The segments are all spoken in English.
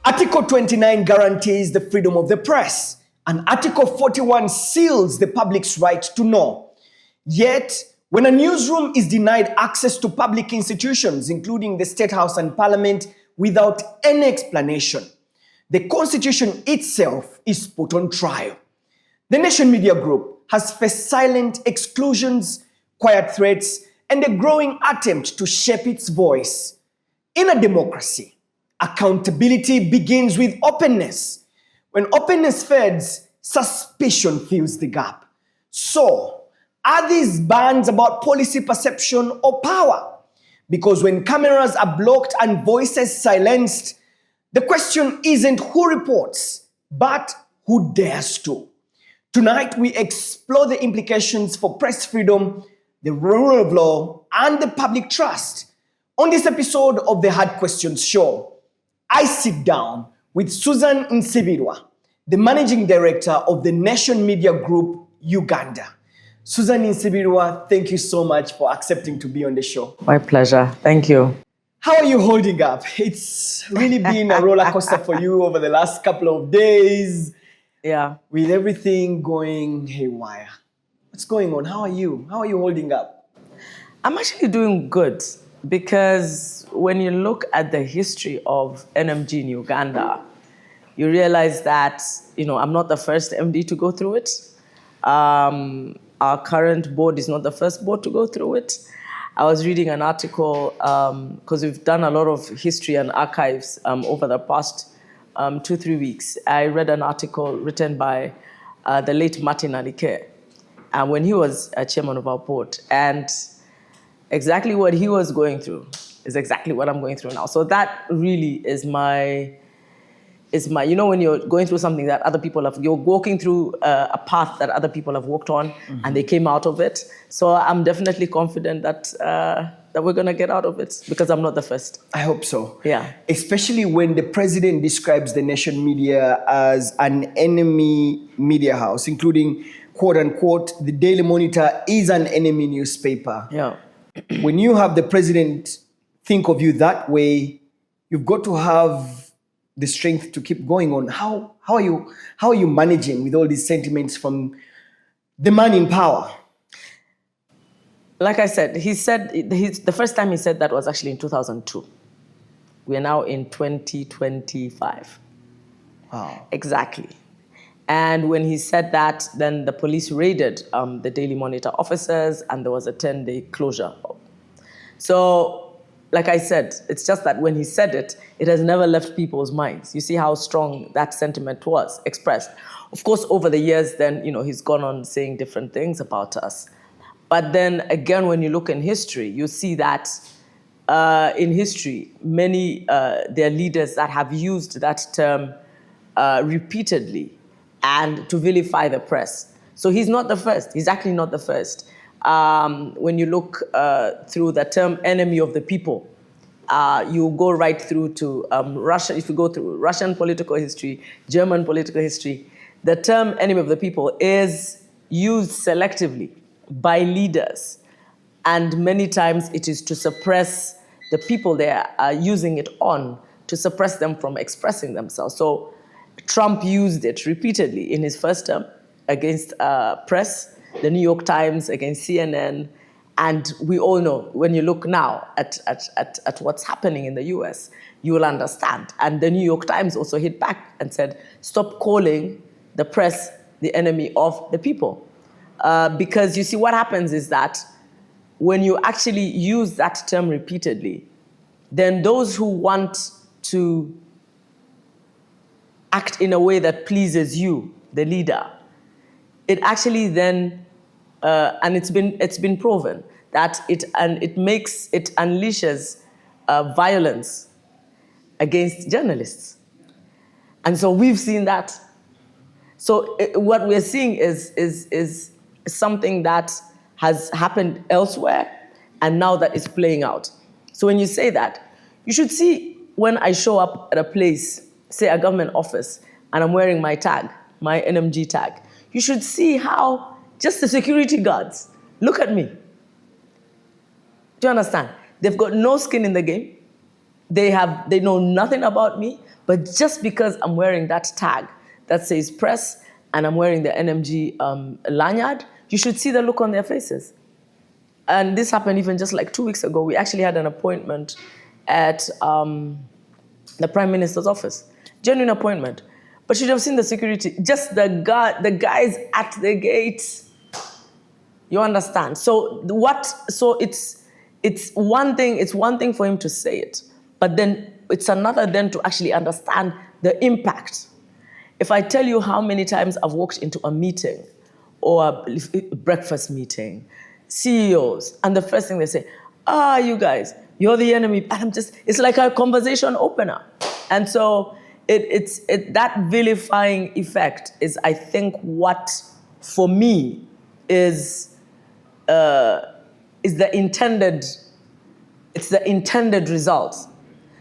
Article 29 guarantees the freedom of the press, and Article 41 seals the public's right to know. Yet, when a newsroom is denied access to public institutions, including the State House and Parliament, without any explanation, the Constitution itself is put on trial. The Nation Media Group has faced silent exclusions, quiet threats, and a growing attempt to shape its voice. In a democracy, accountability begins with openness. When openness fades, suspicion fills the gap. So, are these bans about policy perception or power? Because when cameras are blocked and voices silenced, the question isn't who reports, but who dares to. Tonight, we explore the implications for press freedom, the rule of law, and the public trust. On this episode of the Hard Questions Show, I sit down with Suzan Nsibirwa, the Managing Director of the Nation Media Group, Uganda. Suzan Nsibirwa, thank you so much for accepting to be on the show. My pleasure. Thank you. How are you holding up? It's really been a roller coaster for you over the last couple of days. Yeah. With everything going haywire. What's going on? How are you? How are you holding up? I'm actually doing good because when you look at the history of NMG in Uganda, you realize that, I'm not the first MD to go through it. Our current board is not the first board to go through it. I was reading an article, because we've done a lot of history and archives over the past 2-3 weeks. I read an article written by the late Martin Alike, when he was chairman of our board. And exactly what he was going through is exactly what I'm going through now. So that really is my, when you're going through something that other people you're walking through a path that other people have walked on, and they came out of it. So I'm definitely confident that we're going to get out of it because I'm not the first. I hope so. Yeah. Especially when the president describes the Nation Media as an enemy media house, including, quote unquote, the Daily Monitor is an enemy newspaper. Yeah. When you have the president think of you that way, you've got to have the strength to keep going on. How are you managing with all these sentiments from the man in power? Like I said, the first time he said that was actually in 2002. We are now in 2025. Wow. Exactly. And when he said that, then the police raided the Daily Monitor officers, and there was a 10-day closure. So, like I said, it's just that when he said it, it has never left people's minds. You see how strong that sentiment was expressed. Of course, over the years, then, he's gone on saying different things about us. But then again, when you look in history, you see that in history, many there are leaders that have used that term repeatedly and to vilify the press. So he's not the first. He's actually not the first. When you look through the term enemy of the people, you go right through to Russia. If you go through Russian political history, German political history, the term enemy of the people is used selectively by leaders. And many times it is to suppress the people they are using it on, to suppress them from expressing themselves. So Trump used it repeatedly in his first term against press, the New York Times against CNN. And we all know, when you look now at what's happening in the US, you will understand. And the New York Times also hit back and said, stop calling the press the enemy of the people. Because you see, what happens is that when you actually use that term repeatedly, then those who want to act in a way that pleases you, the leader, it actually then, and it's been proven that it unleashes violence against journalists, and so we've seen that. So what we're seeing is something that has happened elsewhere, and now that is playing out. So when you say that, you should see when I show up at a place, say a government office, and I'm wearing my tag, my NMG tag, you should see how just the security guards look at me. Do you understand? They've got no skin in the game. They know nothing about me, but just because I'm wearing that tag that says press and I'm wearing the NMG lanyard, you should see the look on their faces. And this happened even just like 2 weeks ago. We actually had an appointment at the Prime Minister's office. Genuine appointment. But you should have seen the security. Just the guys at the gate. You understand? So it's one thing for him to say it, but then it's another then to actually understand the impact. If I tell you how many times I've walked into a meeting or a breakfast meeting, CEOs, and the first thing they say, you guys, you're the enemy. And it's like a conversation opener. And so that vilifying effect is, I think, what, for me, is the intended result.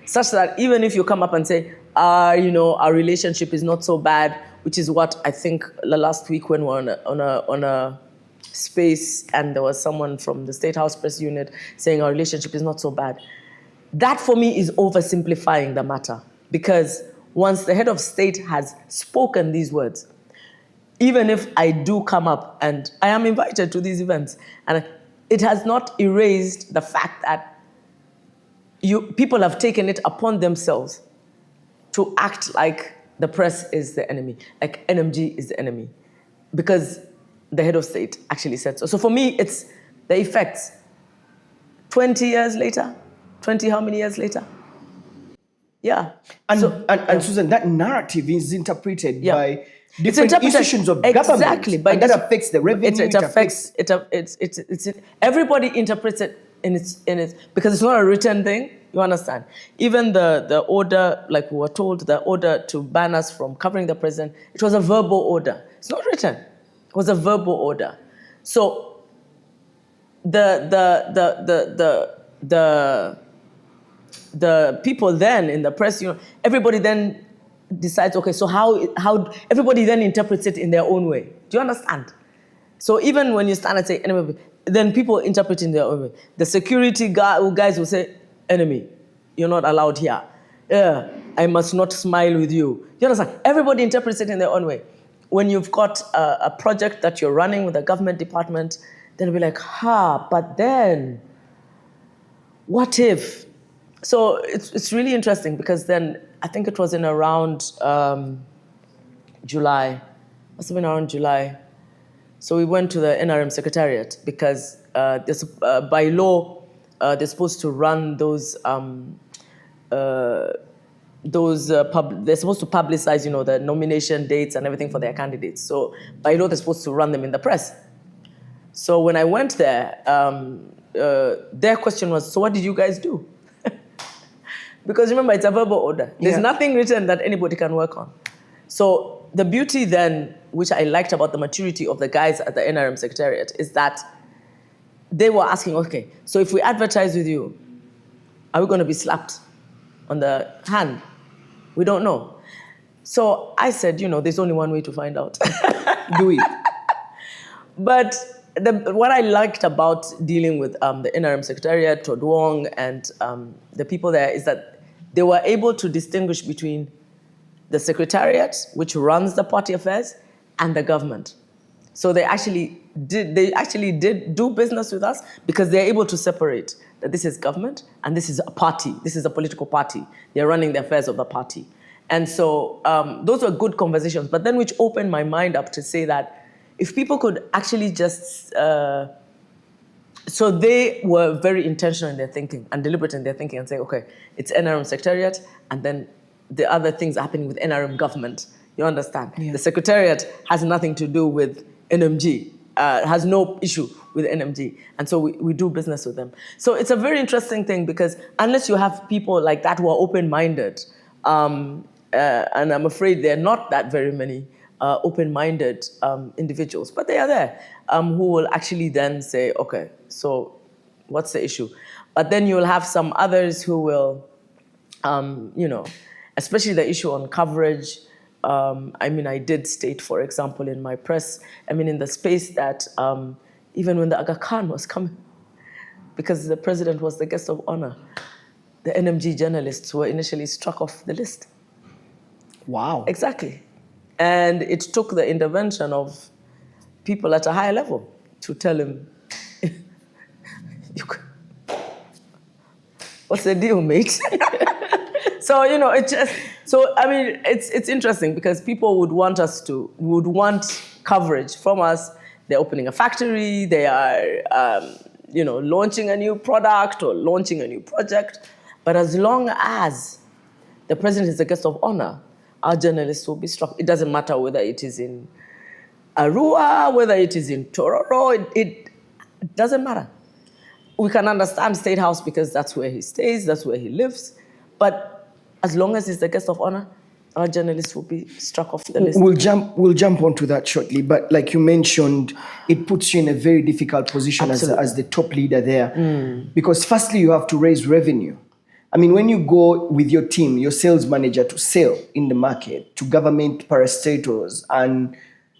Such that even if you come up and say, our relationship is not so bad, which is what I think last week when we were on a space and there was someone from the State House Press Unit saying our relationship is not so bad. That for me is oversimplifying the matter, because once the head of state has spoken these words, even if I do come up and I am invited to these events, and it has not erased the fact that people have taken it upon themselves to act like the press is the enemy, like NMG is the enemy, because the head of state actually said so. So for me, it's the effects. 20 years later, 20 how many years later? Yeah. And Suzan, that narrative is interpreted by different institutions of exactly, government, and that affects the revenue. Everybody interprets it in its because it's not a written thing. You understand? Even the order, like we were told, the order to ban us from covering the president, it was a verbal order. It's not written. It was a verbal order. So the people then in the press, everybody then decides, okay, so how everybody then interprets it in their own way. Do you understand? So even when you stand and say enemy, then people interpret in their own way. The security guys will say, enemy, you're not allowed here. Yeah, I must not smile with you. You understand? Everybody interprets it in their own way. When you've got a project that you're running with a government department, they'll be like, but then, what if? So it's really interesting, because then I think it was in around July. Must have been around July. So we went to the NRM Secretariat, because by law, they're supposed to run those they're supposed to publicize, the nomination dates and everything for their candidates. So by law, they're supposed to run them in the press. So when I went there, their question was, so what did you guys do? Because remember, it's a verbal order. There's nothing written that anybody can work on. So the beauty then, which I liked about the maturity of the guys at the NRM Secretariat, is that they were asking, okay, so if we advertise with you, are we going to be slapped on the hand? We don't know. So I said, there's only one way to find out. Do it. But what I liked about dealing with the NRM Secretariat, Todd Wong, and the people there, is that they were able to distinguish between the Secretariat, which runs the party affairs, and the government. So they actually did do business with us, because they're able to separate that this is government and this is a party. This is a political party. They're running the affairs of the party. And so those were good conversations, but then which opened my mind up to say that if people could actually just, so they were very intentional in their thinking and deliberate in their thinking, and say, okay, it's NRM Secretariat, and then the other things are happening with NRM government. You understand? Yeah. The Secretariat has nothing to do with NMG, has no issue with NMG. And so we do business with them. So it's a very interesting thing, because unless you have people like that who are open-minded, and I'm afraid there are not that very many open-minded individuals, but they are there, who will actually then say, okay, so what's the issue? But then you'll have some others who will, especially the issue on coverage. I did state, for example, in my press, in the space that even when the Aga Khan was coming, because the president was the guest of honor, the NMG journalists were initially struck off the list. Wow. Exactly. And it took the intervention of people at a higher level to tell him, what's the deal, mate? So, it's interesting because people would want coverage from us. They're opening a factory, they are, launching a new product or launching a new project. But as long as the president is a guest of honor, our journalists will be struck. It doesn't matter whether it is in Arua, whether it is in Tororo, it doesn't matter. We can understand State House because that's where he stays, that's where he lives. But as long as he's the guest of honor, our journalists will be struck off the list. We'll jump onto that shortly. But like you mentioned, it puts you in a very difficult position as the top leader there. Because firstly, you have to raise revenue. I mean, when you go with your team, your sales manager, to sell in the market to government parastatals and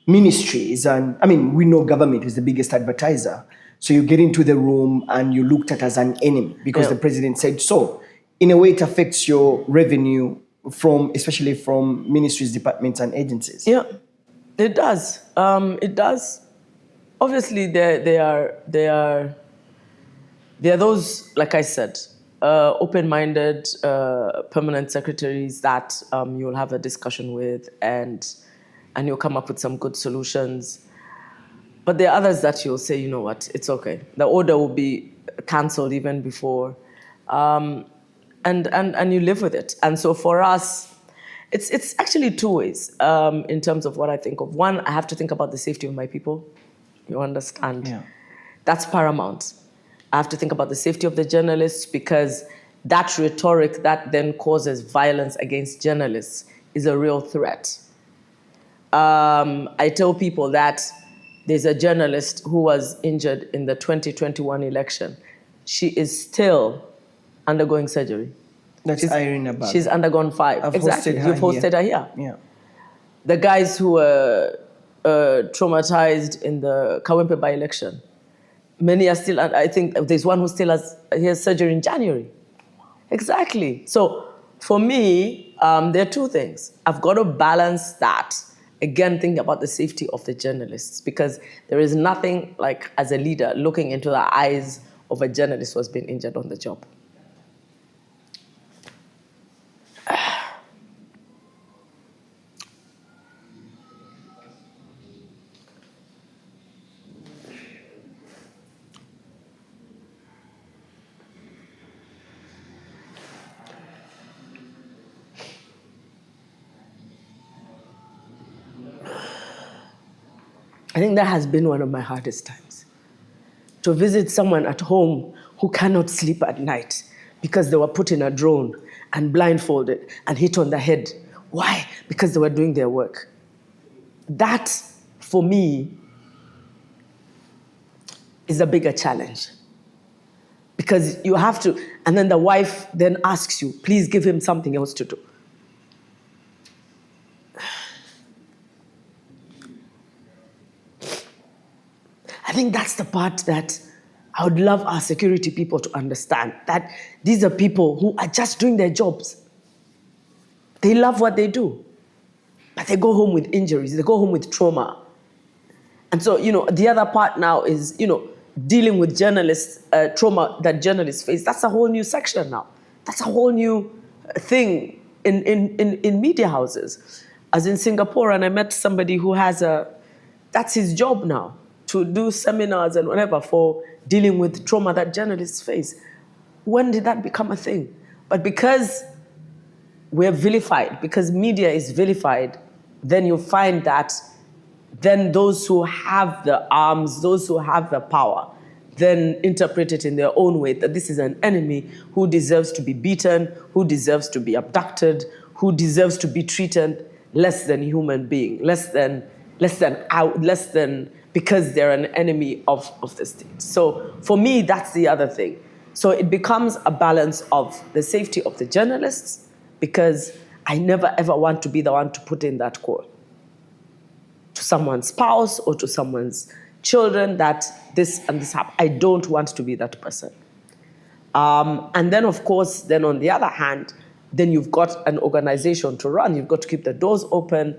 ministries, and I mean, we know government is the biggest advertiser. So you get into the room and you're looked at as an enemy because the president said so. In a way, it affects your revenue especially from ministries, departments, and agencies. Yeah, it does. It does. Obviously, there are those, like I said, open-minded permanent secretaries that you'll have a discussion with, and you'll come up with some good solutions. But there are others that you'll say, you know what, it's okay. The order will be cancelled even before, and you live with it. And so for us, it's actually two ways in terms of what I think of. One, I have to think about the safety of my people. You understand? Yeah. That's paramount. I have to think about the safety of the journalists, because that rhetoric that then causes violence against journalists is a real threat. I tell people that there's a journalist who was injured in the 2021 election. She is still undergoing surgery. That's Irene Abad. She's undergone 5. You've hosted her here. Yeah. The guys who were traumatized in the Kawempe by-election, many are still, I think there's one who still has surgery in January. Exactly. So for me, there are two things. I've got to balance that. Again, thinking about the safety of the journalists, because there is nothing like, as a leader, looking into the eyes of a journalist who has been injured on the job. I think that has been one of my hardest times. To visit someone at home who cannot sleep at night because they were put in a drone and blindfolded and hit on the head. Why? Because they were doing their work. That, for me, is a bigger challenge. Because you have to, and then the wife then asks you, please give him something else to do. I think that's the part that I would love our security people to understand, that these are people who are just doing their jobs. They love what they do, but they go home with injuries, they go home with trauma. And so, the other part now is, dealing with journalists, trauma that journalists face. That's a whole new section now. That's a whole new thing in media houses. As in Singapore, and I met somebody who that's his job now, to do seminars and whatever for dealing with trauma that journalists face. When did that become a thing? But because we're vilified, because media is vilified, then you find that then those who have the arms, those who have the power, then interpret it in their own way, that this is an enemy who deserves to be beaten, who deserves to be abducted, who deserves to be treated less than human being, less than because they're an enemy of the state. So for me, that's the other thing. So it becomes a balance of the safety of the journalists, because I never ever want to be the one to put in that call to someone's spouse or to someone's children that this and this happened. I don't want to be that person. And then, of course, then on the other hand, then you've got an organization to run. You've got to keep the doors open.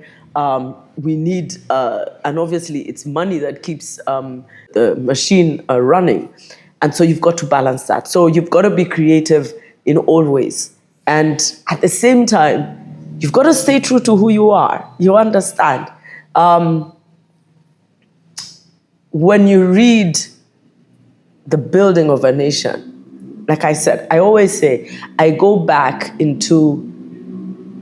We need, and obviously it's money that keeps the machine running. And so you've got to balance that. So you've got to be creative in all ways. And at the same time, you've got to stay true to who you are. You understand? When you read The Building of a Nation, like I said, I always say, I go back into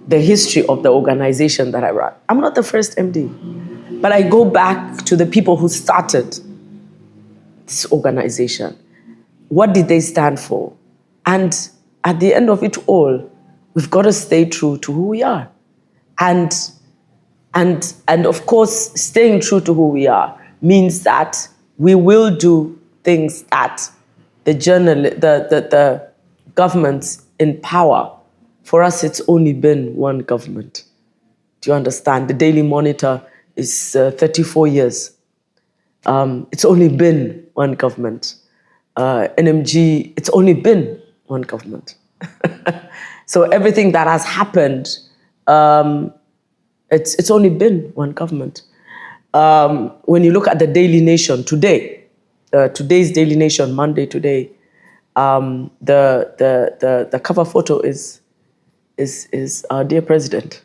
the history of the organization that I run. I'm not the first MD, but I go back to the people who started this organization. What did they stand for? And at the end of it all, we've got to stay true to who we are. And of course, staying true to who we are means that we will do things that the governments in power, for us, it's only been one government. Do you understand? The Daily Monitor is 34 years. It's only been one government. NMG, it's only been one government. So everything that has happened, it's only been one government. When you look at the Daily Nation today, today's Daily Nation, Monday today, the cover photo is our dear president.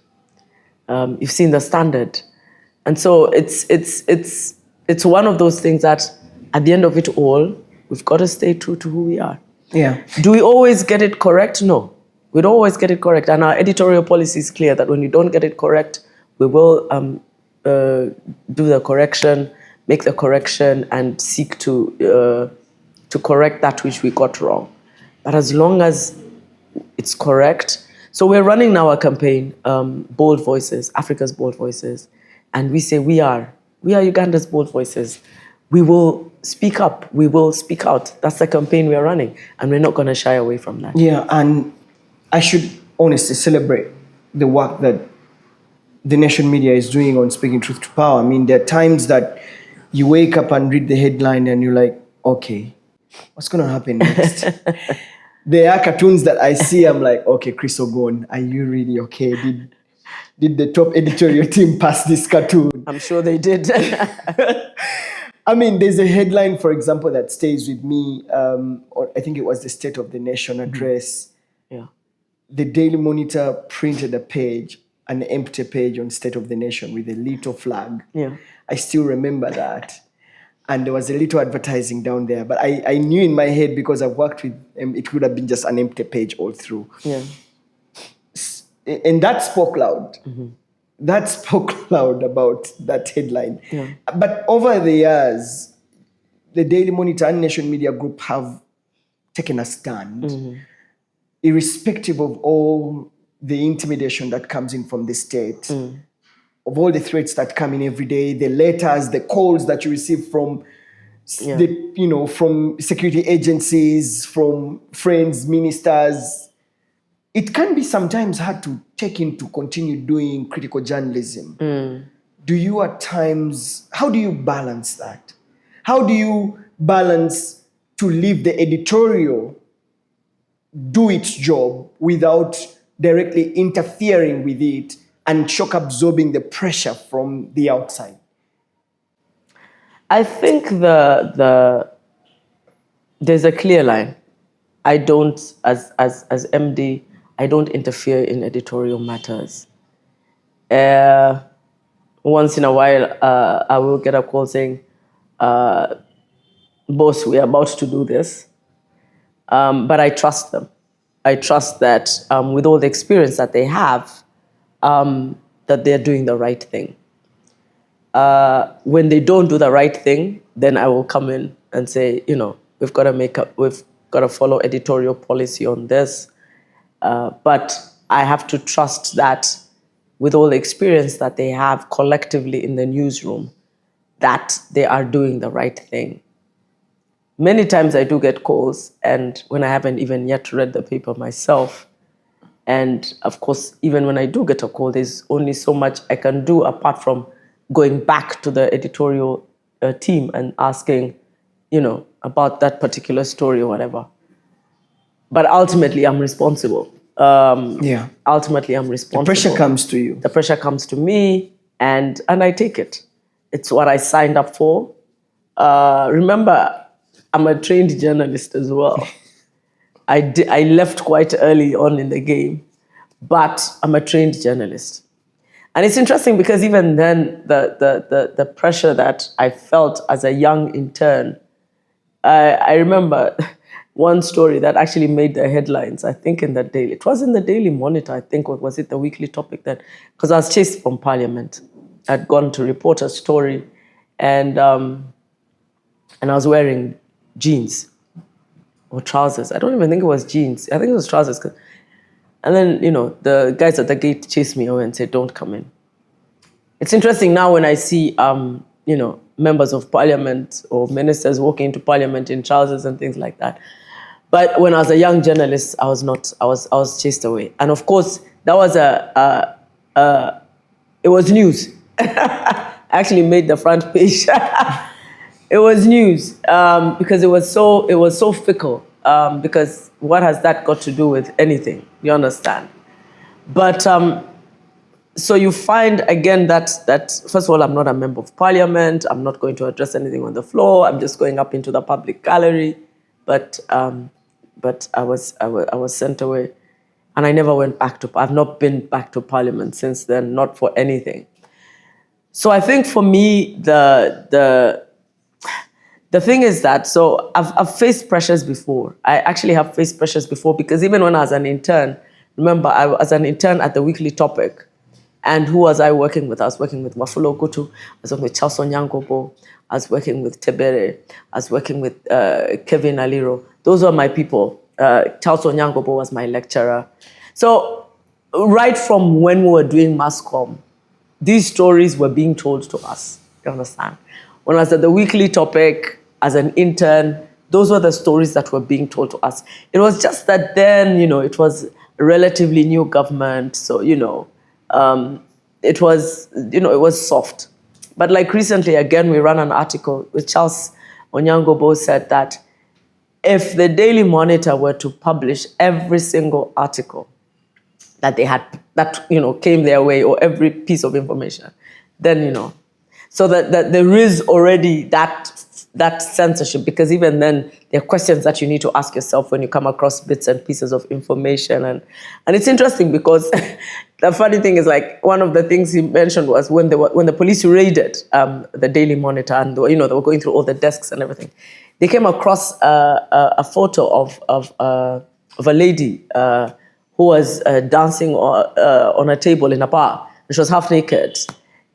You've seen the Standard, and so it's one of those things that at the end of it all, we've got to stay true to who we are. Yeah. Do we always get it correct? No, we don't always get it correct, and our editorial policy is clear that when you don't get it correct, we will do the correction, make the correction, and seek to correct that which we got wrong. But as long as it's correct, so we're running now a campaign, Bold Voices, Africa's Bold Voices, and we say we are Uganda's bold voices. We will speak up, we will speak out. That's the campaign we're running, and we're not going to shy away from that. Yeah, and I should honestly celebrate the work that the nation media is doing on speaking truth to power. I mean, there are times that you wake up and read the headline and you're like, okay, what's going to happen next? There are cartoons that I see, I'm like, okay, Chris Ogon, are you really okay? Did the top editorial team pass this cartoon? I'm sure they did. I mean, there's a headline, for example, that stays with me. Or I think it was the State of the Nation address. Yeah. The Daily Monitor printed a page, an empty page on State of the Nation with a little flag. Yeah. I still remember that. And there was a little advertising down there. But I knew in my head, because I've worked with it would have been just an empty page all through. Yeah. And that spoke loud. Mm-hmm. That spoke loud about that headline. Yeah. But over the years, the Daily Monitor and Nation Media Group have taken a stand, irrespective of all the intimidation that comes in from the state, of all the threats that come in every day, the letters, the calls that you receive from, from security agencies, from friends, ministers. It can be sometimes hard to take in to continue doing critical journalism. Do you at times, how do you balance that? How do you balance to leave the editorial do its job without directly interfering with it and shock absorbing the pressure from the outside? I think there's a clear line. I don't, as MD, I don't interfere in editorial matters. Once in a while, I will get a call saying, boss, we're about to do this. But I trust them. I trust that with all the experience that they have, that they're doing the right thing. When they don't do the right thing, then I will come in and say, we've got to follow editorial policy on this. But I have to trust that with all the experience that they have collectively in the newsroom, that they are doing the right thing. Many times I do get calls, and when I haven't even yet read the paper myself, and of course, even when I do get a call, there's only so much I can do apart from going back to the editorial team and asking, about that particular story or whatever. but ultimately I'm responsible. Ultimately I'm responsible. The pressure comes to you. The pressure comes to me, and I take it. It's what I signed up for. Remember, I'm a trained journalist as well. I left quite early on in the game, but I'm a trained journalist. And it's interesting because even then, the pressure that I felt as a young intern, I remember one story that actually made the headlines, I think in the Daily. It was in the Daily Monitor, I think, or was it the Weekly Topic then? Because I was chased from Parliament. I'd gone to report a story, and I was wearing jeans or trousers. I don't even think it was jeans. I think it was trousers. And then, the guys at the gate chased me away and said, "Don't come in." It's interesting now when I see, members of Parliament or ministers walking into Parliament in trousers and things like that. But when I was a young journalist, I was not. I was chased away, and of course that was it was news. I actually made the front page. It was news because it was so fickle. Because what has that got to do with anything? You understand? But so you find again that first of all, I'm not a member of Parliament. I'm not going to address anything on the floor. I'm just going up into the public gallery. But I was sent away, and I never went back to. I've not been back to Parliament since then, not for anything. So I think for me, the thing is that, so I've faced pressures before. I actually have faced pressures before because even when I was an intern, remember, I was an intern at the Weekly Topic. And who was I working with? I was working with Mafulo Kutu. I was working with Charles Onyangobo. I was working with Tebere. I was working with Kevin Aliro. Those were my people. Charles Onyangobo was my lecturer. So right from when we were doing mass comm, these stories were being told to us. You understand? When I was at the Weekly Topic as an intern, those were the stories that were being told to us. It was just that then, it was a relatively new government. So, it was soft. But like recently, again, we ran an article with Charles Onyangobo said that if the Daily Monitor were to publish every single article that they had, that, came their way, or every piece of information, then, so that there is already that censorship, because even then there are questions that you need to ask yourself when you come across bits and pieces of information. And it's interesting because the funny thing is, like, one of the things he mentioned was when the police raided the Daily Monitor, and they were going through all the desks and everything, they came across a photo of a lady who was dancing on a table in a bar. She was half naked.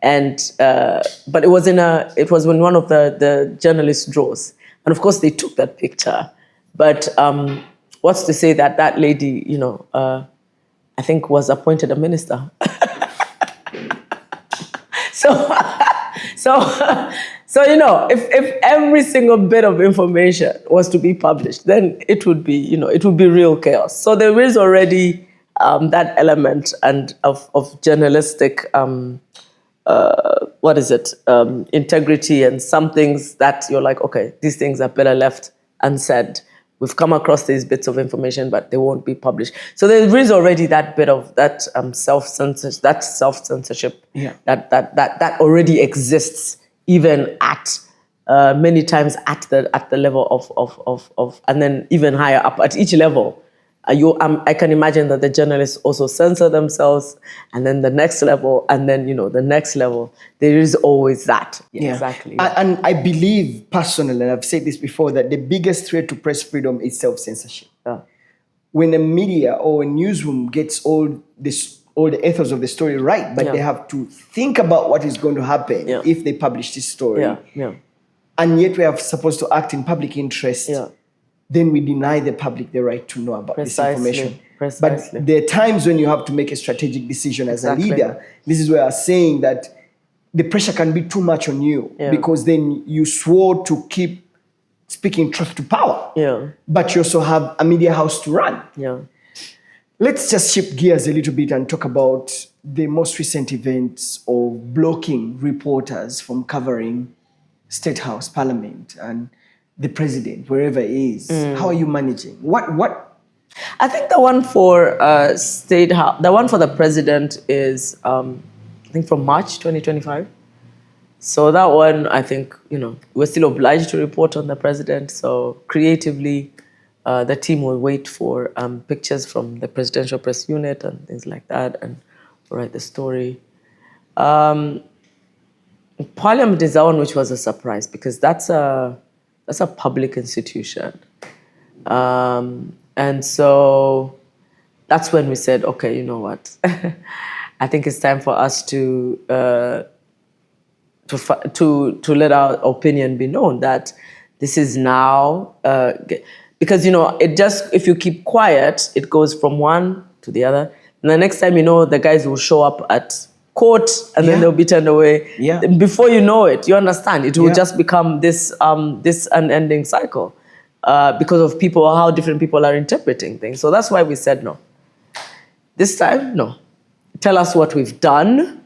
And but it was in one of the journalists' drawers, and of course they took that picture. But what's to say that lady, I think was appointed a minister. so if every single bit of information was to be published, then it would be real chaos. So there is already that element and of journalistic. Integrity, and some things that you're like, okay, these things are better left unsaid. We've come across these bits of information, but they won't be published. So there is already that bit of that self-censorship, that already exists, even at many times at the level of, and then even higher up at each level. I can imagine that the journalists also censor themselves, and then the next level, and then the next level. There is always that. Yeah. Exactly. And I believe personally, and I've said this before, that the biggest threat to press freedom is self-censorship. Yeah. When a media or a newsroom gets all the ethos of the story right, but they have to think about what is going to happen if they publish this story. Yeah. And yet we are supposed to act in public interest. Yeah. Then we deny the public the right to know about this information. Precisely. But there are times when you have to make a strategic decision as a leader. This is where I'm saying that the pressure can be too much on you, because then you swore to keep speaking truth to power. Yeah. But you also have a media house to run. Yeah. Let's just shift gears a little bit and talk about the most recent events of blocking reporters from covering State House, Parliament, and the president, wherever he is. How are you managing? What I think the one for State House, the one for the president is, I think from March 2025. So that one, I think, we're still obliged to report on the president. So creatively, the team will wait for pictures from the presidential press unit and things like that, and write the story. Parliament is the one which was a surprise, because that's a public institution. And so that's when we said, okay, you know what? I think it's time for us to let our opinion be known that this is now, because, it just, if you keep quiet, it goes from one to the other. And the next time, the guys will show up at court and then they'll be turned away. Yeah. Before you know it, you understand, it will just become this unending cycle because of how different people are interpreting things. So that's why we said no. This time, no. Tell us what we've done.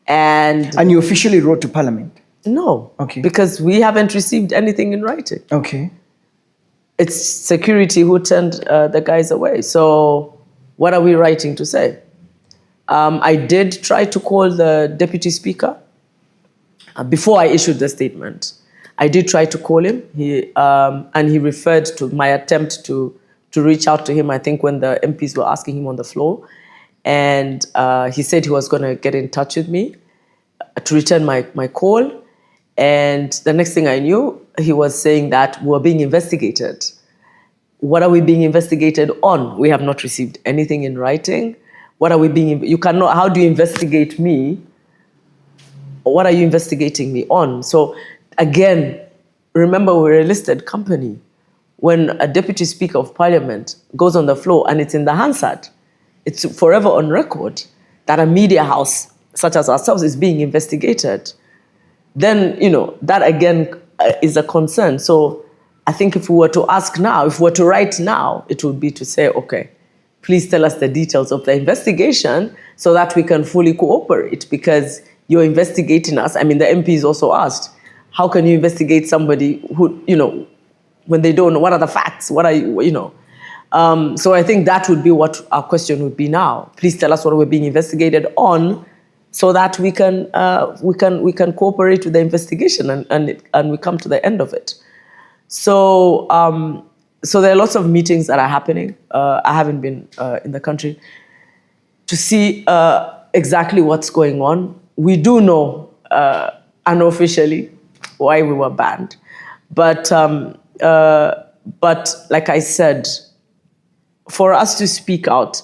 And you officially wrote to Parliament? No. Okay. Because we haven't received anything in writing. Okay. It's security who turned the guys away. So what are we writing to say? I did try to call the deputy speaker before I issued the statement. I did try to call him. And he referred to my attempt to reach out to him, I think, when the MPs were asking him on the floor. And he said he was going to get in touch with me to return my call. And the next thing I knew, he was saying that we're being investigated. What are we being investigated on? We have not received anything in writing. What are we you cannot, how do you investigate me? What are you investigating me on? So again, remember, we're a listed company. When a deputy speaker of parliament goes on the floor and it's in the Hansard, it's forever on record that a media house such as ourselves is being investigated. Then, that again is a concern. So I think if we were to ask now, if we were to write now, it would be to say, okay, please tell us the details of the investigation so that we can fully cooperate, because you're investigating us. I mean, the MPs also asked, how can you investigate somebody who, when they don't know what are the facts? What are you, So I think that would be what our question would be now. Please tell us what we're being investigated on, so that we can cooperate with the investigation and we come to the end of it. So so there are lots of meetings that are happening. I haven't been in the country to see exactly what's going on. We do know unofficially why we were banned, but like I said, for us to speak out,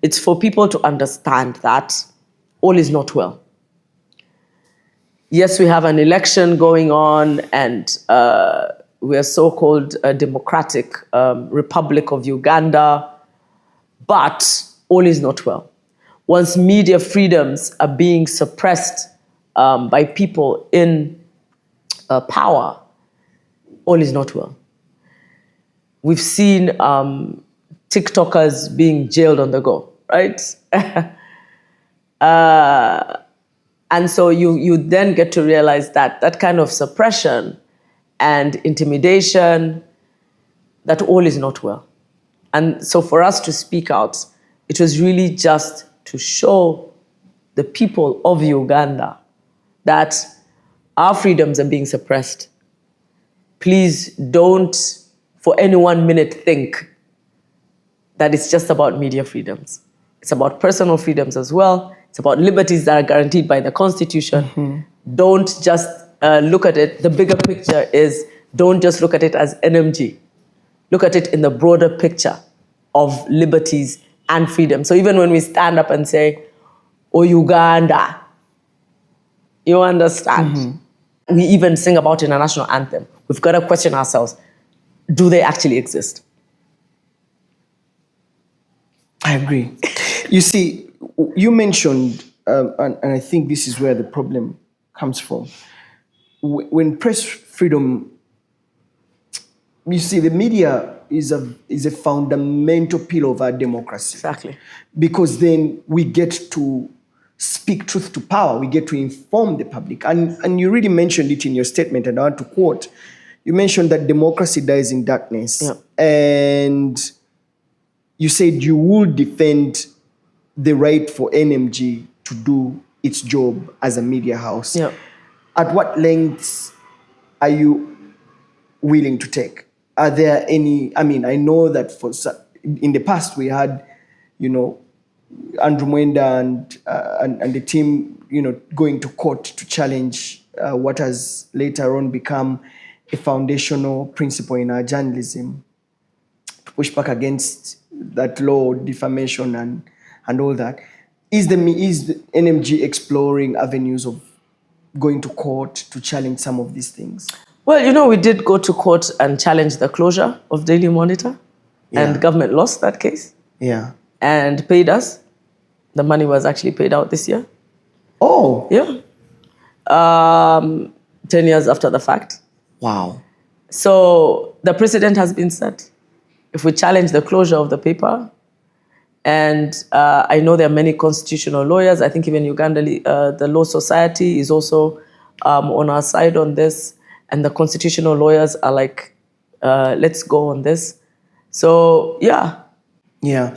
it's for people to understand that all is not well. Yes, we have an election going on, and we are so-called a democratic Republic of Uganda, but all is not well. Once media freedoms are being suppressed by people in power, all is not well. We've seen TikTokers being jailed on the go, right? And so you then get to realize that kind of suppression and intimidation, that all is not well. And so for us to speak out, it was really just to show the people of Uganda that our freedoms are being suppressed. Please don't for any 1 minute think that it's just about media freedoms. It's about personal freedoms as well. It's about liberties that are guaranteed by the Constitution. Mm-hmm. Don't just look at it. The bigger picture is, don't just look at it as NMG. Look at it in the broader picture of liberties and freedom. So even when we stand up and say, oh, Uganda, you understand? Mm-hmm. We even sing about it in a national anthem. We've got to question ourselves, do they actually exist? I agree. You see, you mentioned, and I think this is where the problem comes from. When press freedom, you see, the media is a fundamental pillar of our democracy. Exactly. Because then we get to speak truth to power. We get to inform the public. And you really mentioned it in your statement, and I want to quote. You mentioned that democracy dies in darkness. Yeah. And you said you would defend the right for NMG to do its job as a media house. Yeah. At what lengths are you willing to take? Are there any, I mean, I know that in the past we had, Andrew Mwenda and the team, going to court to challenge what has later on become a foundational principle in our journalism, to push back against that law, defamation and all that. Is the NMG exploring avenues of going to court to challenge some of these things? Well, we did go to court and challenge the closure of Daily Monitor, and government lost that case. Yeah. And paid us. The money was actually paid out this year. Oh. Yeah. 10 years after the fact. Wow. So the precedent has been set. If we challenge the closure of the paper, and I know there are many constitutional lawyers. I think even Uganda, the Law Society is also on our side on this. And the constitutional lawyers are like, let's go on this. So, yeah. Yeah.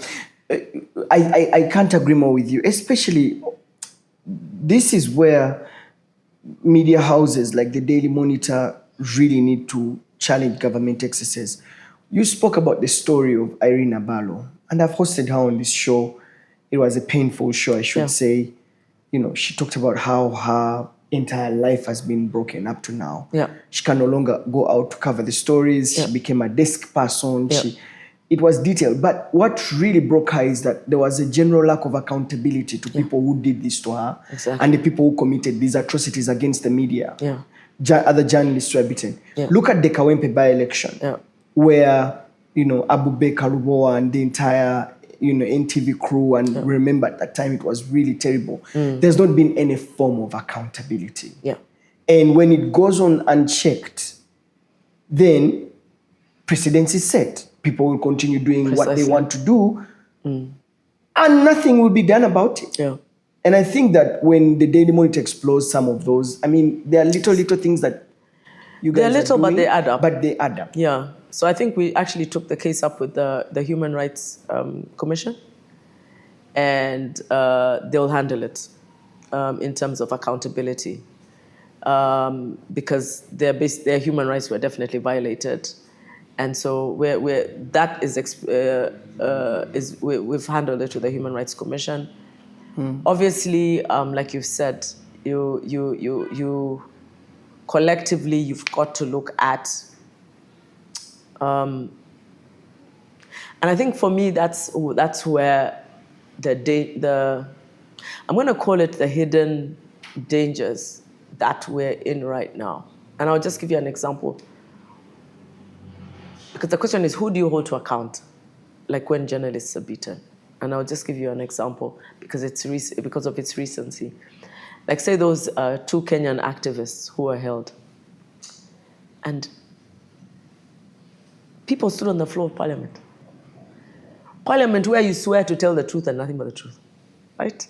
I can't agree more with you. Especially, this is where media houses like the Daily Monitor really need to challenge government excesses. You spoke about the story of Irene Abalo, and I've hosted her on this show. It was a painful show, I should say. She talked about how her entire life has been broken up to now. Yeah. She can no longer go out to cover the stories. She became a desk person. Yeah. It was detailed. But what really broke her is that there was a general lack of accountability to people who did this to her. Exactly. And the people who committed these atrocities against the media. Yeah. Other journalists were beaten. Yeah. Look at the Kawempe by-election, where, Abu Bakar Ruboa and the entire, NTV crew, and remember at that time it was really terrible. There's not been any form of accountability. Yeah. And when it goes on unchecked, then precedence is set. People will continue doing what they want to do, and nothing will be done about it. Yeah. And I think that when the Daily Monitor explores some of those, I mean, there are little things that you guys They're little, are doing, but they add up. But they add up. Yeah. So I think we actually took the case up with the Human Rights Commission, and they'll handle it in terms of accountability, because their human rights were definitely violated. And so we've handled it to the Human Rights Commission. Obviously, like you've said, you collectively you've got to look at, and I think for me that's where I'm going to call it the hidden dangers that we're in right now. And I'll just give you an example. Because the question is, who do you hold to account? Like when journalists are beaten. And I'll just give you an example because of its recency. Like say those 2 Kenyan activists who were held. And people stood on the floor of Parliament. Parliament where you swear to tell the truth and nothing but the truth. Right?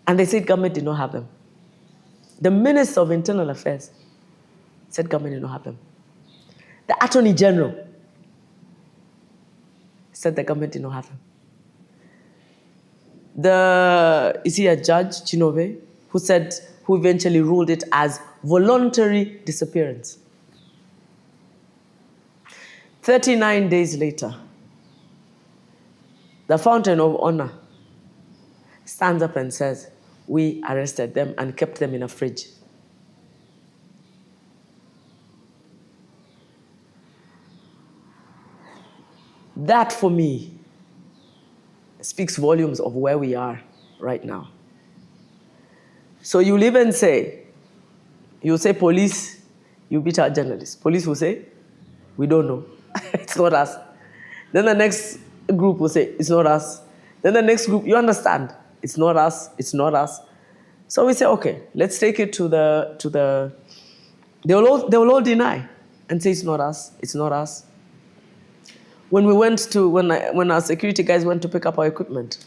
And they said government did not have them. The Minister of Internal Affairs said government did not have them. The Attorney General said the government did not have him. Is he a judge, Chinove, who eventually ruled it as voluntary disappearance. 39 days later, the Fountain of Honor stands up and says, we arrested them and kept them in a fridge. That, for me, speaks volumes of where we are right now. So you'll even say, police, you beat our journalists. Police will say, we don't know. It's not us. Then the next group will say, it's not us. Then the next group, you understand, it's not us, it's not us. So we say, okay, let's take it to the they will all deny and say it's not us, it's not us. When our security guys went to pick up our equipment,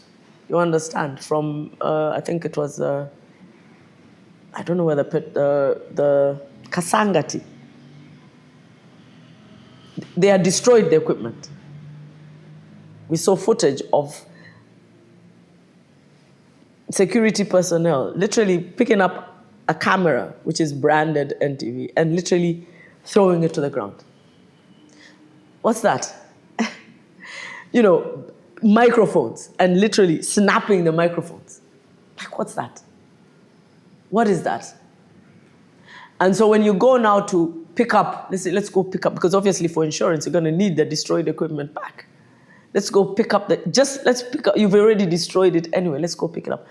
you understand, from, I think it was, I don't know where the Kasangati. They had destroyed the equipment. we saw footage of security personnel literally picking up a camera, which is branded NTV, and literally throwing it to the ground. What's that? Microphones, and literally snapping the microphones. Like, what's that? What is that? And so when you go now to pick up, let's go pick up, because obviously for insurance, you're going to need the destroyed equipment back. Let's go pick up let's pick up, you've already destroyed it anyway, let's go pick it up.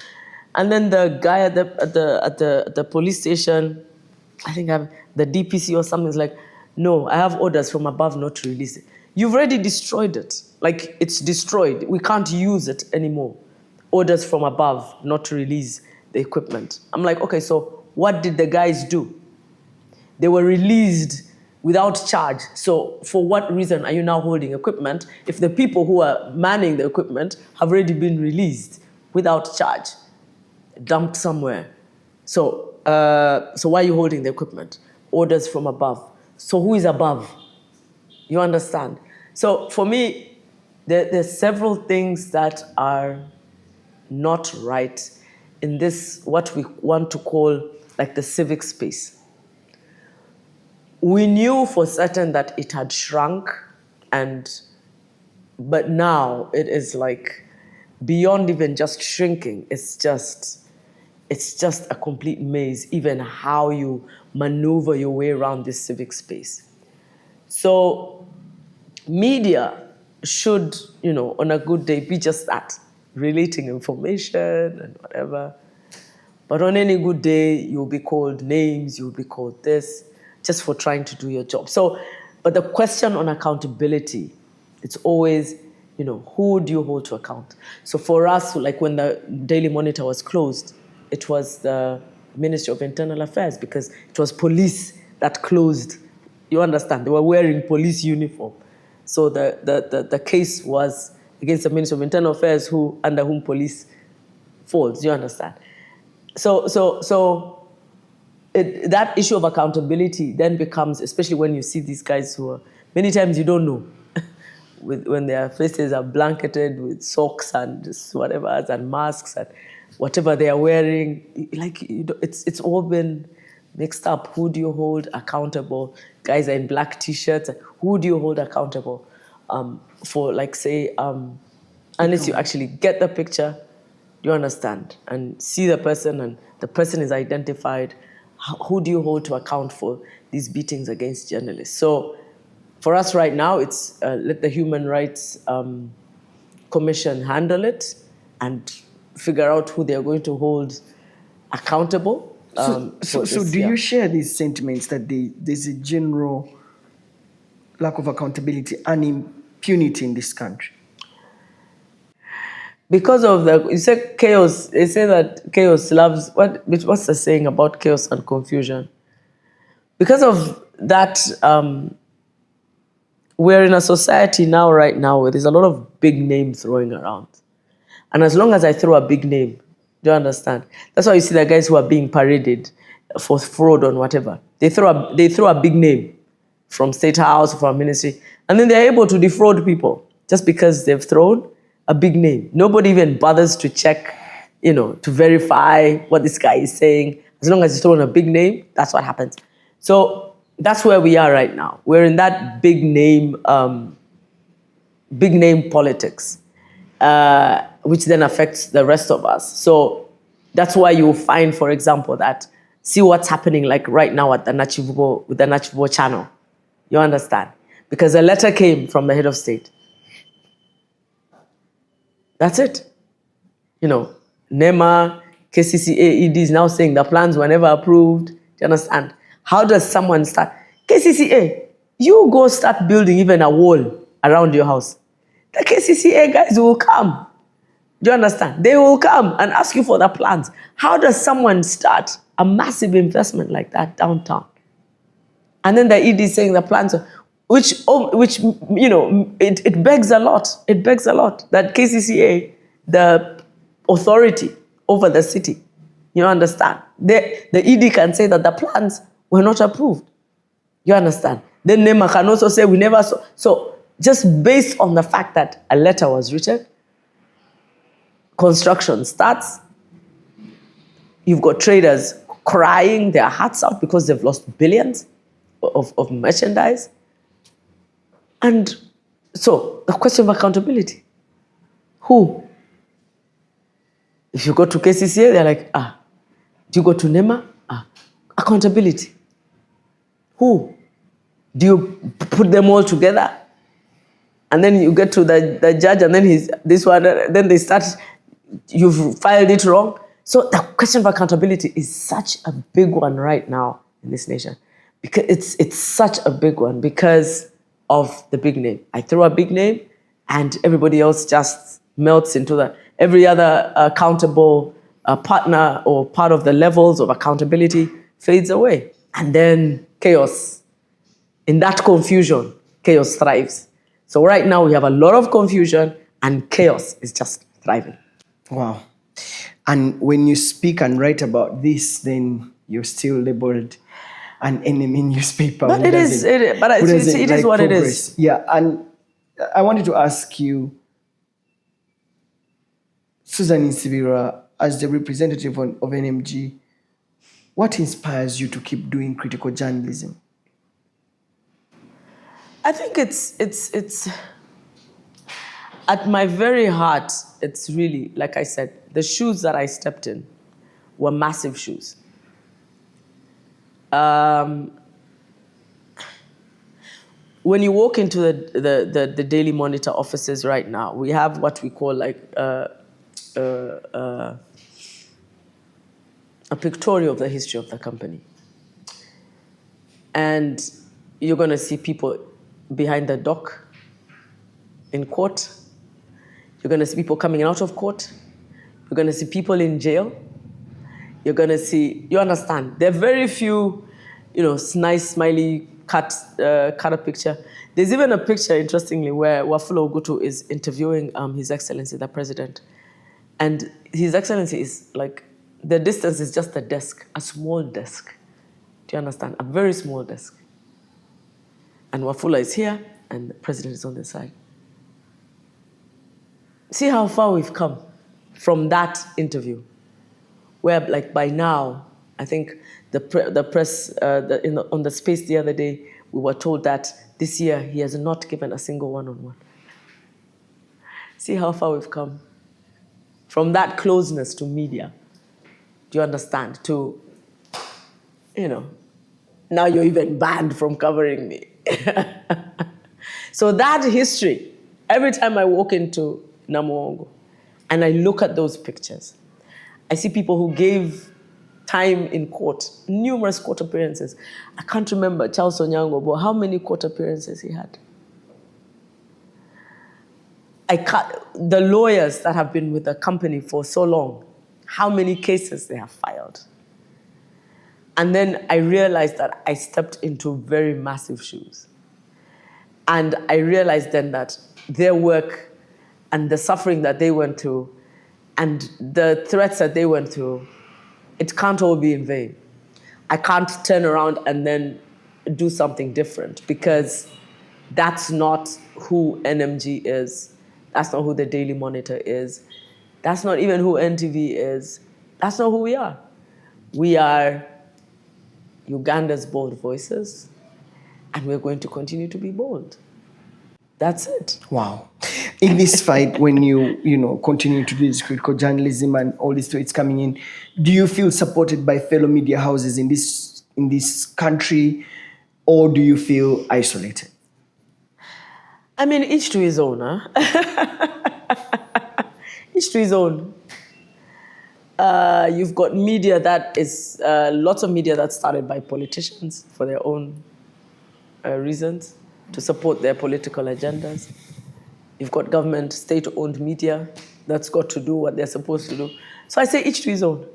And then the guy at the police station, I think the DPC or something, is like, no, I have orders from above not to release it. You've already destroyed it. Like, it's destroyed. We can't use it anymore. Orders from above not to release the equipment. I'm like, okay, so what did the guys do? They were released without charge. So for what reason are you now holding equipment if the people who are manning the equipment have already been released without charge, dumped somewhere? So why are you holding the equipment? Orders from above. So who is above? You understand? So for me, there's several things that are not right in this, what we want to call like the civic space. We knew for certain that it had shrunk, but now it is like beyond even just shrinking. It's just a complete maze, even how you maneuver your way around this civic space. So media should, on a good day, be just that, relating information and whatever. But on any good day, you'll be called names, you'll be called this, just for trying to do your job. So, but the question on accountability, it's always, who do you hold to account? So for us, like when the Daily Monitor was closed, it was the Ministry of Internal Affairs, because it was police that closed. You understand? They were wearing police uniform. So the case was against the Ministry of Internal Affairs, under whom police falls. You understand? So that issue of accountability then becomes, especially when you see these guys who are, many times you don't know, when their faces are blanketed with socks and just whatever, and masks and whatever they are wearing, like, it's all been mixed up. Who do you hold accountable? Guys are in black T-shirts. Who do you hold accountable for, like, say, unless you actually get the picture, you understand, and see the person, and the person is identified. Who do you hold to account for these beatings against journalists? So for us right now, it's let the Human Rights Commission handle it and figure out who they're going to hold accountable. So do you share these sentiments that there's a general lack of accountability and impunity in this country? Because of you say chaos, they say that chaos loves, what's the saying about chaos and confusion? Because of that, we're in a society right now, where there's a lot of big names throwing around. And as long as I throw a big name, do you understand? That's why you see the guys who are being paraded for fraud or whatever. They throw a big name from State House or from ministry, and then they're able to defraud people just because they've thrown a big name. Nobody even bothers to check, to verify what this guy is saying. As long as he's thrown a big name, that's what happens. So that's where we are right now. We're in that big name politics, which then affects the rest of us. So that's why you'll find, for example, that see what's happening like right now at with the Nachivo channel. You understand? Because a letter came from the head of state. That's it. NEMA, KCCA, ED is now saying the plans were never approved. Do you understand? How does someone start? KCCA, you go start building even a wall around your house. The KCCA guys will come. Do you understand? They will come and ask you for the plans. How does someone start a massive investment like that downtown? And then the ED is saying the plans are, which it begs a lot. It begs a lot that KCCA, the authority over the city, you understand? The ED can say that the plans were not approved. You understand? Then NEMA can also say we never saw. So just based on the fact that a letter was written, construction starts, you've got traders crying their hearts out because they've lost billions of merchandise. And so the question of accountability, who? If you go to KCCA, they're like, do you go to NEMA? Accountability. Who? Do you put them all together? And then you get to the judge, and then this one, then they start, you've filed it wrong. So the question of accountability is such a big one right now in this nation. Because it's such a big one because of the big name. I throw a big name and everybody else just melts into every other accountable partner or part of the levels of accountability fades away. And then chaos. In that confusion, chaos thrives. So right now we have a lot of confusion and chaos is just thriving. Wow. And when you speak and write about this, then you're still labeled an enemy newspaper. But it is what it is. Yeah, and I wanted to ask you, Suzan Nsibirwa, as the representative of NMG, what inspires you to keep doing critical journalism? I think it's at my very heart, it's really, like I said, the shoes that I stepped in were massive shoes. When you walk into the Daily Monitor offices right now, we have what we call like a pictorial of the history of the company. And you're going to see people behind the dock in court. You're going to see people coming out of court. You're going to see people in jail. You're going to see, you understand, there are very few, nice, smiley, cut a picture. There's even a picture, interestingly, where Wafula Ogutu is interviewing His Excellency, the President. And His Excellency is like, the distance is just a desk, a small desk. Do you understand? A very small desk. And Wafula is here, and the President is on the side. See how far we've come from that interview, where like by now, I think the press on the space the other day, we were told that this year he has not given a single one-on-one. See how far we've come from that closeness to media. Do you understand? To, now you're even banned from covering me. So that history, every time I walk into Namuongo and I look at those pictures, I see people who gave time in court, numerous court appearances. I can't remember Charles Onyango, but how many court appearances he had. The lawyers that have been with the company for so long, how many cases they have filed. And then I realized that I stepped into very massive shoes. And I realized then that their work and the suffering that they went through and the threats that they went through, it can't all be in vain. I can't turn around and then do something different because that's not who NMG is. That's not who the Daily Monitor is. That's not even who NTV is. That's not who we are. We are Uganda's bold voices, and we're going to continue to be bold. That's it. Wow. In this fight, when you continue to do this critical journalism and all these threats coming in, do you feel supported by fellow media houses in this country, or do you feel isolated? I mean, each to his own, huh? Each to his own. You've got media that is, lots of media that's started by politicians for their own reasons, to support their political agendas. You've got government, state-owned media that's got to do what they're supposed to do. So I say each to his own.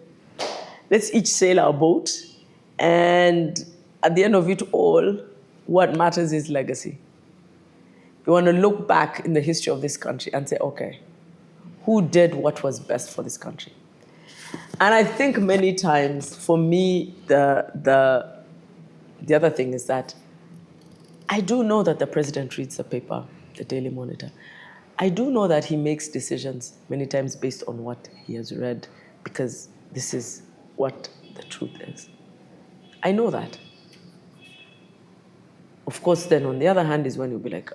Let's each sail our boat, and at the end of it all, what matters is legacy. You want to look back in the history of this country and say, okay, who did what was best for this country? And I think many times, for me, the other thing is that I do know that the president reads the paper. the Daily Monitor. I do know that he makes decisions many times based on what he has read, because this is what the truth is. I know that. Of course, then on the other hand is when you'll be like,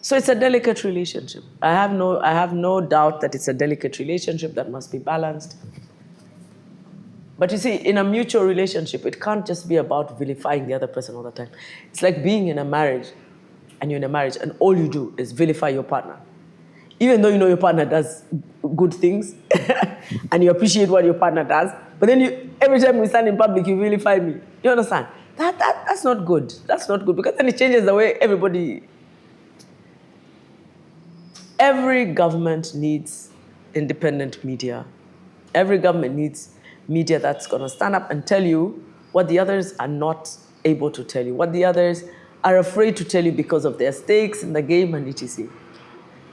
So it's a delicate relationship. I have no doubt that it's a delicate relationship that must be balanced. But you see, in a mutual relationship, it can't just be about vilifying the other person all the time. It's like being in a marriage, and you're in a marriage, and all you do is vilify your partner. Even though you know your partner does good things, and you appreciate what your partner does, but then every time we stand in public, you vilify me. You understand? That's not good. That's not good, because then it changes the way everybody... Every government needs independent media. Every government needs media that's going to stand up and tell you what the others are not able to tell you, what the others are afraid to tell you because of their stakes in the game and etc.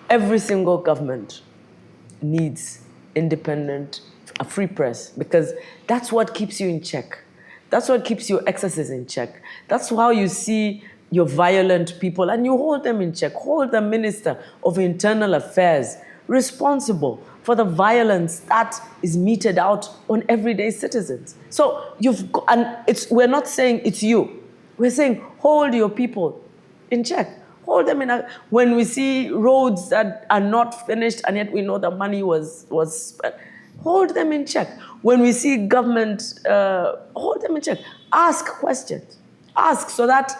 Every single government needs independent, a free press, because that's what keeps you in check. That's what keeps your excesses in check. That's how you see your violent people, and you hold them in check. Hold the Minister of Internal Affairs responsible for the violence that is meted out on everyday citizens. So we're not saying it's you. We're saying hold your people in check. Hold them when we see roads that are not finished and yet we know the money was spent, hold them in check. When we see government, hold them in check. Ask questions. Ask, so that,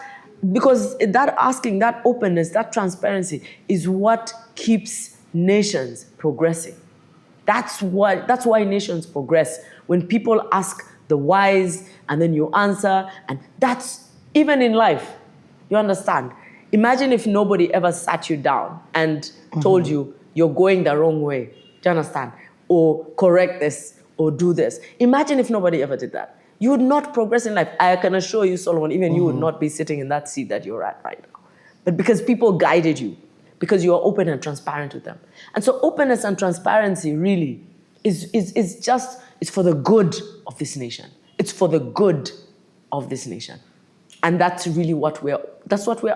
because that asking, that openness, that transparency is what keeps nations progressing. That's why nations progress. When people ask the whys and then you answer, and that's even in life. You understand? Imagine if nobody ever sat you down and told you you're going the wrong way. Do you understand? Or correct this, or do this. Imagine if nobody ever did that. You would not progress in life. I can assure you, Solomon, even you would not be sitting in that seat that you're at right now. But because people guided you, because you are open and transparent with them. And so openness and transparency really is for the good of this nation. It's for the good of this nation. And that's really what we're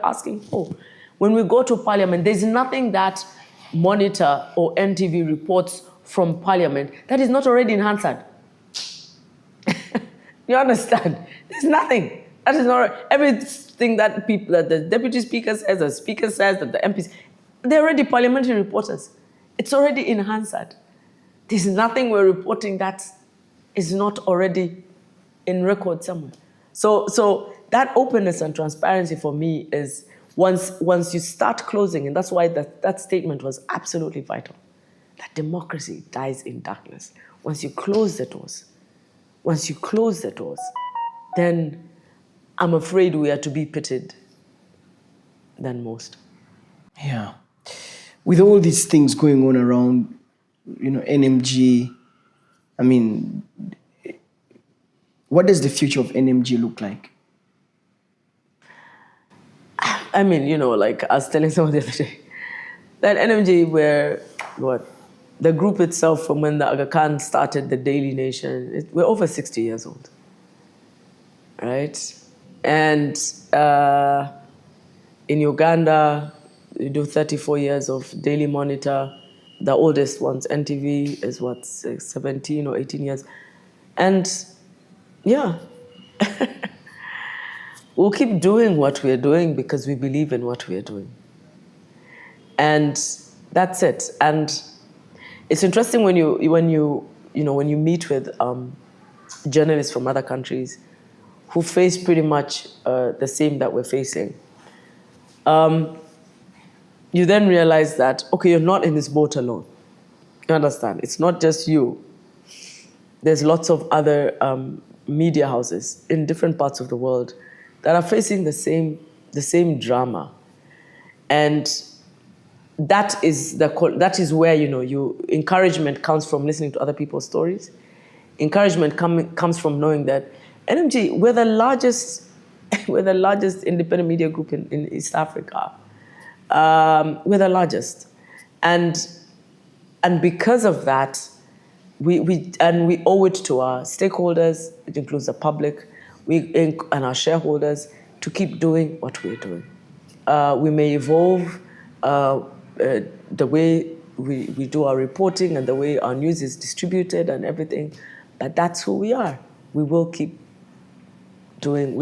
asking for. When we go to Parliament, there's nothing that Monitor or NTV reports from Parliament that is not already in Hansard. You understand? There's nothing. That is not everything that the Deputy Speaker says, the Speaker says, that the MPs, they're already parliamentary reporters. It's already in Hansard. There's nothing we're reporting that is not already in record somewhere. So that openness and transparency for me is once you start closing, and that's why that statement was absolutely vital. That democracy dies in darkness. Once you close the doors, then I'm afraid we are to be pitied than most. Yeah. With all these things going on around, NMG, I mean, what does the future of NMG look like? I mean, like I was telling someone the other day, that NMG the group itself, from when the Aga Khan started the Daily Nation, we're over 60 years old, right? And in Uganda, we do 34 years of Daily Monitor. The oldest ones, NTV, is 17 or 18 years. And yeah, we'll keep doing what we're doing because we believe in what we're doing. And that's it. And it's interesting when you meet with journalists from other countries who face pretty much the same that we're facing. You then realize that, okay, you're not in this boat alone. You understand? It's not just you. There's lots of other media houses in different parts of the world that are facing the same drama. And that is where encouragement comes from, listening to other people's stories. Encouragement comes from knowing that NMG, we're the largest independent media group in East Africa. We're the largest, and because of that, we owe it to our stakeholders, it includes the public, and our shareholders, to keep doing what we're doing. We may evolve the way we do our reporting and the way our news is distributed and everything, but that's who we are. We will keep doing,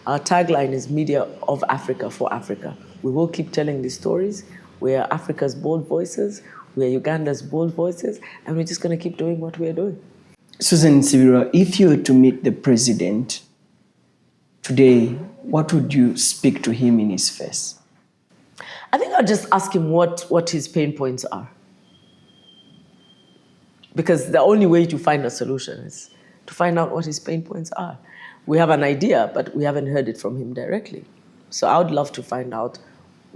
our tagline is Media of Africa for Africa. We will keep telling these stories. We are Africa's bold voices. We are Uganda's bold voices. And we're just going to keep doing what we are doing. Suzan Nsibirwa, if you were to meet the president today, what would you speak to him in his face? I think I'll just ask him what his pain points are. Because the only way to find a solution is to find out what his pain points are. We have an idea, but we haven't heard it from him directly. So I would love to find out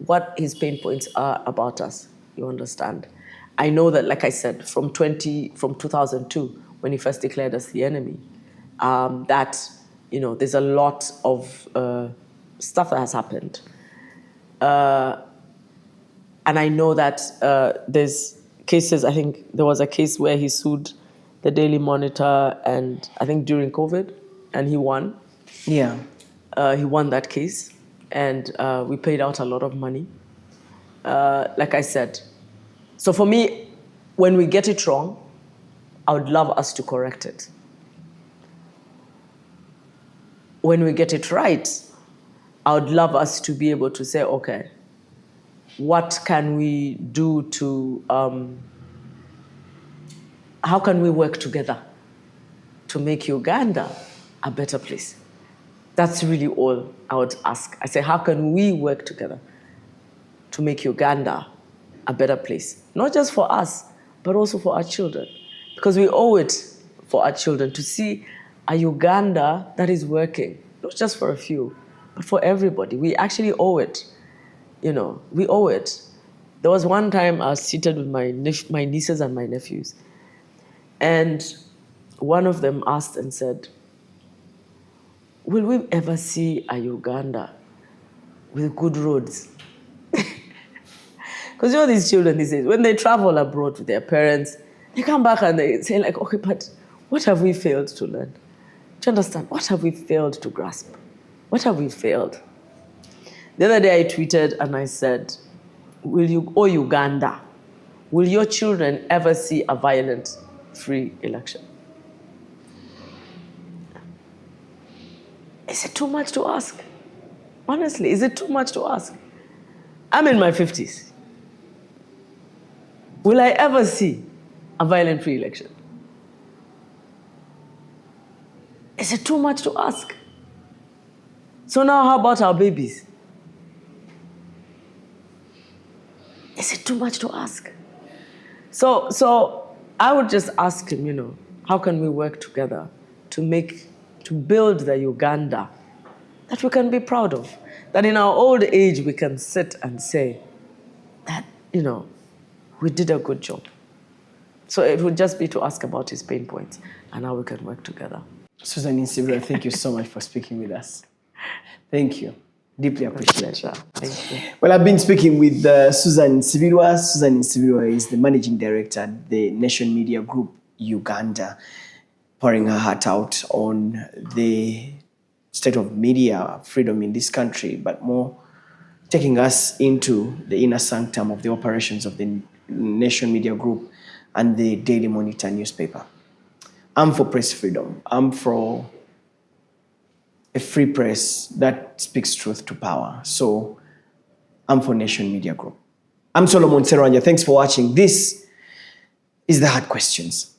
what his pain points are about us, you understand? I know that, like I said, from 2002, when he first declared us the enemy, that, there's a lot of stuff that has happened. And I know that there's cases, I think there was a case where he sued the Daily Monitor, and I think during COVID, and he won. Yeah. He won that case, and we paid out a lot of money. Like I said, so for me, when we get it wrong, I would love us to correct it. When we get it right, I would love us to be able to say, okay, what can we do to, how can we work together to make Uganda a better place? That's really all I would ask. I say, how can we work together to make Uganda a better place? Not just for us, but also for our children. Because we owe it for our children to see a Uganda that is working, not just for a few, but for everybody. We actually owe it. We owe it. There was one time I was seated with my nieces and my nephews, and one of them asked and said, will we ever see a Uganda with good roads? Because these children these days, when they travel abroad with their parents, they come back and they say like, okay, but what have we failed to learn? Do you understand? What have we failed to grasp? What have we failed? The other day I tweeted and I said, Uganda, will your children ever see a violent-free election? Is it too much to ask? Honestly, is it too much to ask? I'm in my 50s. Will I ever see a violent-free election? Is it too much to ask? So now how about our babies? Is it too much to ask? So I would just ask him, how can we work together to build the Uganda that we can be proud of? That in our old age we can sit and say that, we did a good job. So it would just be to ask about his pain points and how we can work together. Suzan Nsibirwa, thank you so much for speaking with us. Thank you. Deeply appreciate it. Thank you. Well, I've been speaking with Suzan Nsibirwa. Suzan Nsibirwa is the managing director at the Nation Media Group Uganda, pouring her heart out on the state of media freedom in this country, but more taking us into the inner sanctum of the operations of the Nation Media Group and the Daily Monitor newspaper. I'm for press freedom. I'm for a free press that speaks truth to power. So I'm for Nation Media Group. I'm Solomon Serwanja. Thanks for watching. This is The Hard Questions.